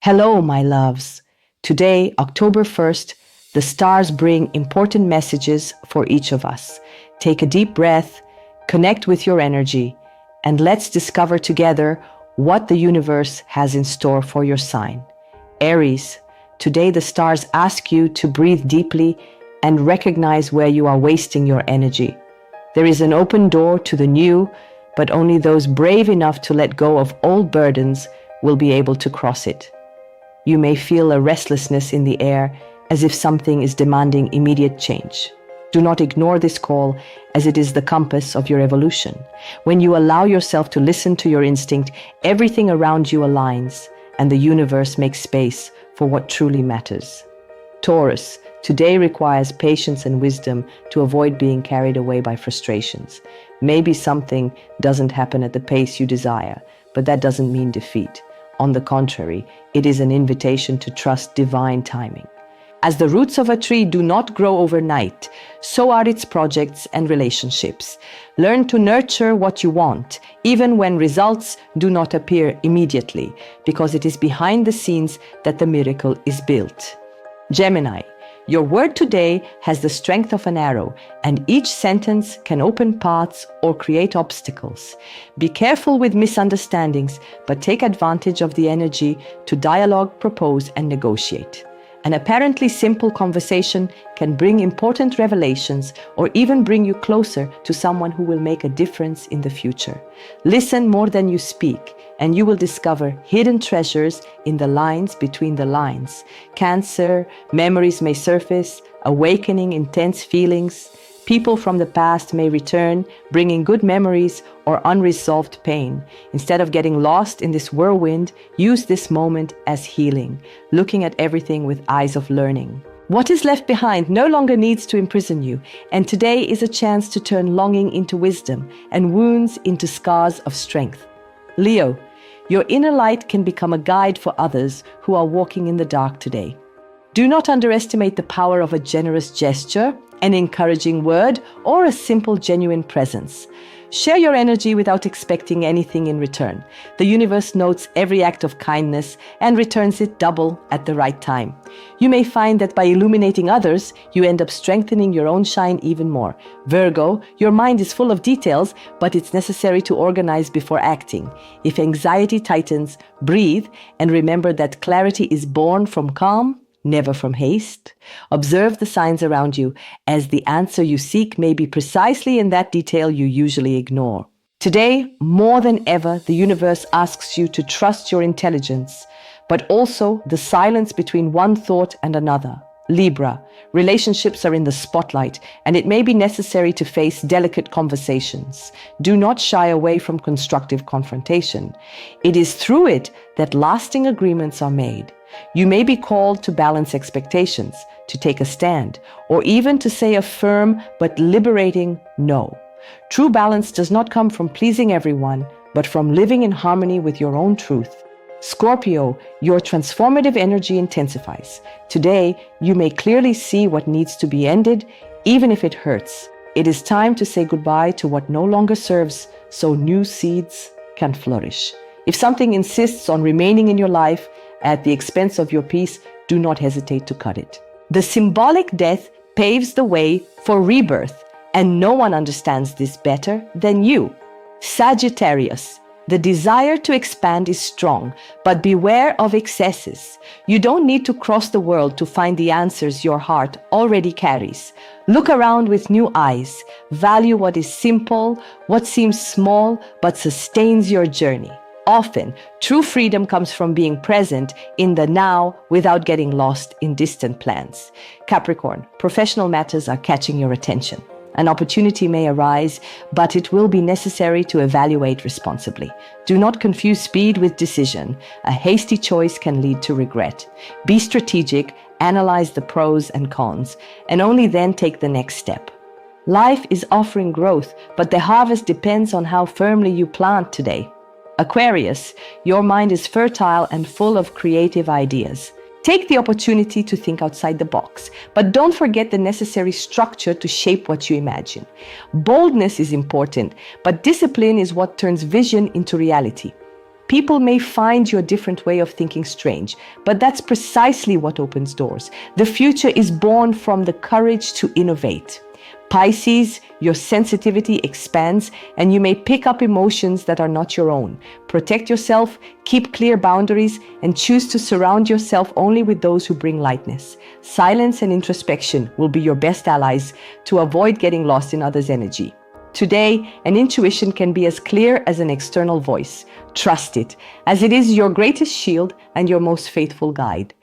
Hello, my loves. Today, October 1st, the stars bring important messages for each of us. Take a deep breath, connect with your energy, and let's discover together what the universe has in store for your sign. Aries, today the stars ask you to breathe deeply and recognize where you are wasting your energy. There is an open door to the new, but only those brave enough to let go of old burdens will be able to cross it. You may feel a restlessness in the air, as if something is demanding immediate change. Do not ignore this call, as it is the compass of your evolution. When you allow yourself to listen to your instinct, everything around you aligns, and the universe makes space for what truly matters. Taurus, today requires patience and wisdom to avoid being carried away by frustrations. Maybe something doesn't happen at the pace you desire, but that doesn't mean defeat. On the contrary, it is an invitation to trust divine timing. As the roots of a tree do not grow overnight, so are its projects and relationships. Learn to nurture what you want, even when results do not appear immediately, because it is behind the scenes that the miracle is built. Gemini, your word today has the strength of an arrow, and each sentence can open paths or create obstacles. Be careful with misunderstandings, but take advantage of the energy to dialogue, propose, and negotiate. An apparently simple conversation can bring important revelations or even bring you closer to someone who will make a difference in the future. Listen more than you speak, and you will discover hidden treasures in the lines between the lines. Cancer, memories may surface, awakening intense feelings. People from the past may return, bringing good memories or unresolved pain. Instead of getting lost in this whirlwind, use this moment as healing, looking at everything with eyes of learning. What is left behind no longer needs to imprison you, and today is a chance to turn longing into wisdom and wounds into scars of strength. Leo, your inner light can become a guide for others who are walking in the dark today. Do not underestimate the power of a generous gesture, an encouraging word, or a simple, genuine presence. Share your energy without expecting anything in return. The universe notes every act of kindness and returns it double at the right time. You may find that by illuminating others, you end up strengthening your own shine even more. Virgo, your mind is full of details, but it's necessary to organize before acting. If anxiety tightens, breathe and remember that clarity is born from calm, never from haste. Observe the signs around you, as the answer you seek may be precisely in that detail you usually ignore. Today, more than ever, the universe asks you to trust your intelligence, but also the silence between one thought and another. Libra, relationships are in the spotlight, and it may be necessary to face delicate conversations. Do not shy away from constructive confrontation. It is through it that lasting agreements are made. You may be called to balance expectations, to take a stand, or even to say a firm but liberating no. True balance does not come from pleasing everyone, but from living in harmony with your own truth. Scorpio, your transformative energy intensifies. Today, you may clearly see what needs to be ended, even if it hurts. It is time to say goodbye to what no longer serves, so new seeds can flourish. If something insists on remaining in your life at the expense of your peace, do not hesitate to cut it. The symbolic death paves the way for rebirth, and no one understands this better than you. Sagittarius, the desire to expand is strong, but beware of excesses. You don't need to cross the world to find the answers your heart already carries. Look around with new eyes. Value what is simple, what seems small, but sustains your journey. Often, true freedom comes from being present in the now without getting lost in distant plans. Capricorn, professional matters are catching your attention. An opportunity may arise, but it will be necessary to evaluate responsibly. Do not confuse speed with decision. A hasty choice can lead to regret. Be strategic, analyze the pros and cons, and only then take the next step. Life is offering growth, but the harvest depends on how firmly you plant today. Aquarius, your mind is fertile and full of creative ideas. Take the opportunity to think outside the box, but don't forget the necessary structure to shape what you imagine. Boldness is important, but discipline is what turns vision into reality. People may find your different way of thinking strange, but that's precisely what opens doors. The future is born from the courage to innovate. Pisces, your sensitivity expands and you may pick up emotions that are not your own. Protect yourself, keep clear boundaries, and choose to surround yourself only with those who bring lightness. Silence and introspection will be your best allies to avoid getting lost in others' energy. Today, an intuition can be as clear as an external voice. Trust it, as it is your greatest shield and your most faithful guide.